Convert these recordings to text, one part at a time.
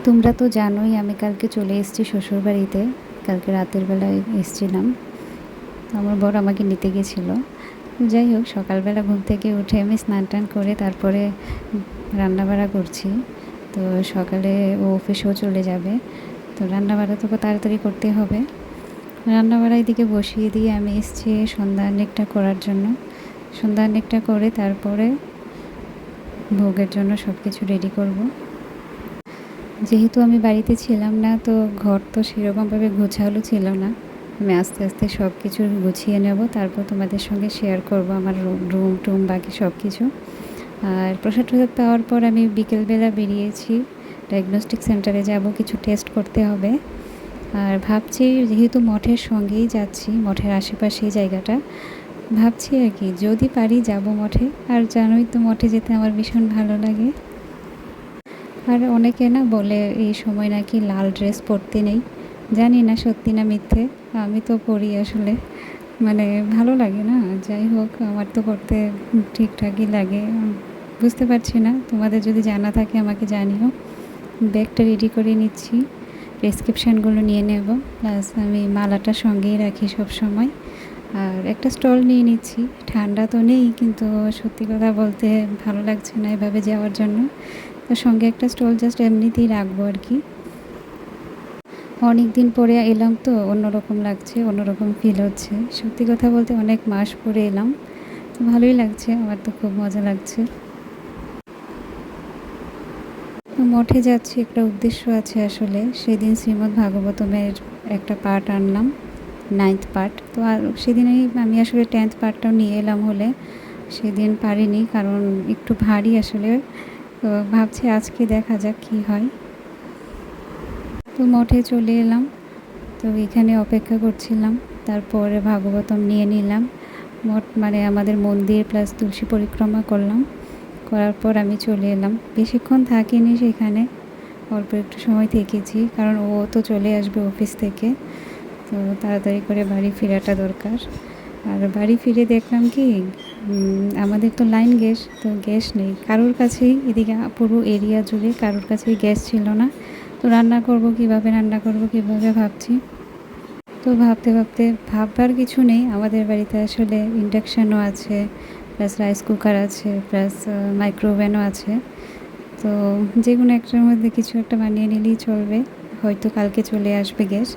তোমরা তো জানোই আমি কালকে চলে এসেছি শ্বশুরবাড়িতে। কালকে রাতের বেলায় এসেছিলাম। আমার বর আমাকে নিতে গেছিলো। যাই হোক, সকালবেলা ঘুম থেকে উঠে আমি স্নান টান করে তারপরে রান্নাবাড়া করছি। তো সকালে ও অফিসেও চলে যাবে, তো রান্নাবাড়া তো তাড়াতাড়ি করতে হবে। রান্নাবাড়া এদিকে বসিয়ে দিয়ে আমি এসেছি সন্ধ্যা অনেকটা করার জন্য। সন্ধ্যা অনেকটা করে তারপরে ভোগের জন্য সব কিছু রেডি করব। যেহেতু আমি বাড়িতে ছিলাম না, তো ঘর তো সেরকমভাবে গোছালো ছিল না। আমি আস্তে আস্তে সব কিছু গুছিয়ে নেব, তারপর তোমাদের সঙ্গে শেয়ার করব আমার রুম টুম বাকি সব কিছু। আর প্রসাদ টসাদ পাওয়ার পর আমি বিকেলবেলা বেরিয়েছি, ডায়াগনস্টিক সেন্টারে যাব, কিছু টেস্ট করতে হবে। আর ভাবছি, যেহেতু মঠের সঙ্গেই যাচ্ছি, মঠের আশেপাশেই জায়গাটা, ভাবছি আর কি যদি পারি যাব মঠে। আর জানোই তো মঠে যেতে আমার ভীষণ ভালো লাগে। আর অনেকে না বলে এই সময় নাকি লাল ড্রেস পরতে নেই। জানি না সত্যি না মিথ্যে, আমি তো পরি আসলে, মানে ভালো লাগে না। যাই হোক, আমার তো পরতে ঠিকঠাকই লাগে। বুঝতে পারছি না, তোমাদের যদি জানা থাকে আমাকে জানিও। ব্যাগটা রেডি করে নিচ্ছি, প্রেসক্রিপশানগুলো নিয়ে নেব, প্লাস আমি মালাটা সঙ্গেই রাখি সব সময়। আর একটা স্টল নিয়ে নিচ্ছি। ঠান্ডা তো নেই, কিন্তু সত্যি কথা বলতে ভালো লাগছে না এভাবে যাওয়ার জন্য। তো সঙ্গে একটা স্টল জাস্ট এমনিতেই রাখবো আর কি। অনেক দিন পরে এলাম তো অন্যরকম লাগছে, অন্যরকম ফিল হচ্ছে। সত্যি কথা বলতে অনেক মাস পরে এলাম, তো ভালোই লাগছে, আমার তো খুব মজা লাগছে। মঠে যাচ্ছি, একটা উদ্দেশ্য আছে আসলে। সেদিন শ্রীমদ্ ভাগবতমের একটা পার্ট আনলাম, 9th পার্ট। তো আর সেদিনই আমি আসলে 10th পার্টটাও নিয়ে এলাম হলে, সেদিন পারিনি কারণ একটু ভারী আসলে। তো ভাবছি আজকে দেখা যাক কী হয়। তো মঠে চলে এলাম, তো এখানে অপেক্ষা করছিলাম। তারপরে ভাগবতম নিয়ে নিলাম। মঠ মানে আমাদের মন্দির প্লাস তুলসী পরিক্রমা করলাম, করার পর আমি চলে এলাম। বেশিক্ষণ থাকিনি সেখানে, অল্প একটু সময় থেকেছি, কারণ ও তো চলে আসবে অফিস থেকে, তো তাড়াতাড়ি করে বাড়ি ফেরাটা দরকার। আর বাড়ি ফিরে দেখলাম কি, আমাদের তো লাইন গ্যাস, তো গ্যাস নেই কারোর কাছেই, এদিকে পুরো এরিয়া জুড়ে কারোর কাছেই গ্যাস ছিল না। তো রান্না করব কীভাবে ভাবছি। তো ভাবতে ভাবতে ভাববার কিছু নেই, আমাদের বাড়িতে আসলে ইন্ডাকশানও আছে, প্লাস রাইস কুকার আছে, প্লাস মাইক্রোওভেনও আছে। তো যে কোনো একটার মধ্যে কিছু একটা বানিয়ে নিলেই চলবে, হয়তো কালকে চলে আসবে গ্যাস।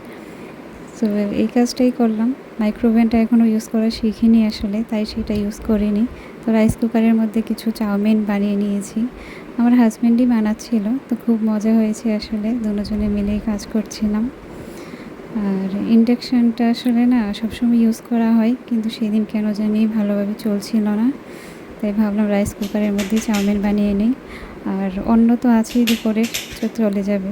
তো এই কাজটাই করলাম। মাইক্রোওভেনটা এখনও ইউজ করা শিখিনি আসলে, তাই সেটা ইউজ করিনি। তো রাইস কুকারের মধ্যে কিছু চাউমিন বানিয়ে নিয়েছি, আমার হাজব্যান্ডই বানাচ্ছিল, তো খুব মজা হয়েছে আসলে, দুজনে মিলেই কাজ করছিলাম। আর ইন্ডাকশানটা আসলে না সবসময় ইউজ করা হয়, কিন্তু সেদিন কেন জানি ভালোভাবে চলছিল না, তাই ভাবলাম রাইস কুকারের মধ্যে চাউমিন বানিয়ে নিই। আর অন্য তো আছেই দুপুরের, চলে যাবে।